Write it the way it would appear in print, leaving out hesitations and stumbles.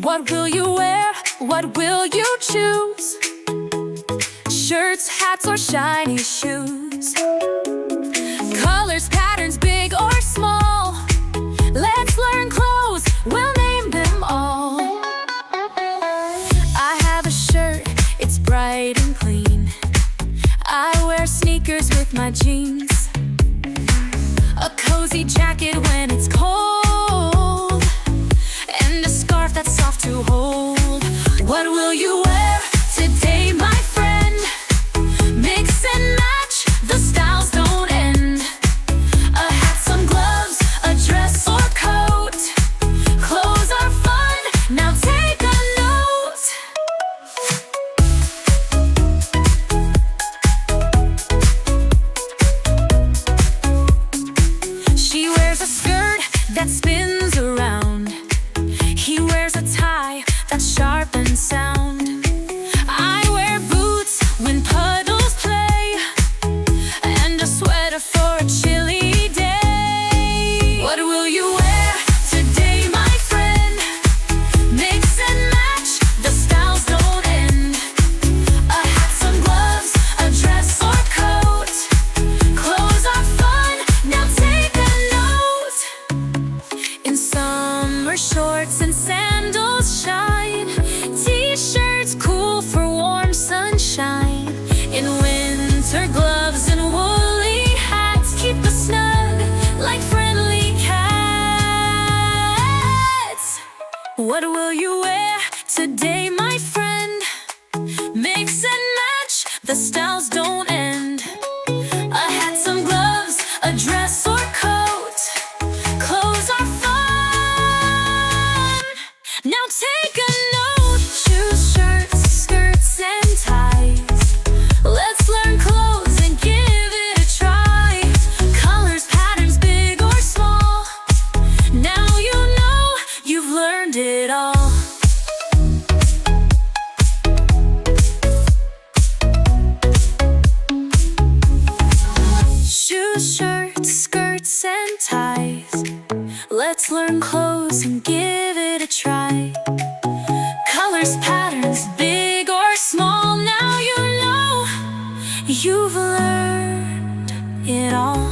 What will you wear? What will you choose? Shirts, hats, or shiny shoes? Colors, patterns, big or small? Let's learn clothes, we'll name them all. I have a shirt, it's bright and clean. I wear sneakers with my jeans. A cozy jacket when it's cold, and a scarf that's soft to hold. What will you wear today, my friend? Mix and match, the styles don't end. A hat, some gloves, a dress or coat. Clothes are fun, now take a note. She wears a skirt that spins around. He wears a tie that's sharp and sound. I wear boots when puddles play, and a sweater for a chilly day. What will you wear today, my friend? Mix and match, the styles don't end. A hat, some gloves, a dress or coat. Clothes are fun, now take a note. In summer, shorts and sandals shine. T-shirts, cool for warm sunshine. In winter, gloves and woolly hats keep us snug like friendly cats. What will you wear today, my friend? Mix and match, the styles don't end. A hat, some gloves, a dress or coat. Clothes are fun, now take a note. Shoes, shirts, skirts, and ties. Let's learn clothes and give it a try. Colors, patterns, big or small. Now you know you've learned it all. Shoes, shirts, skirts, and ties. Let's learn clothes and give it a try. Colors, patterns, big or small. Now you know you've learned it all.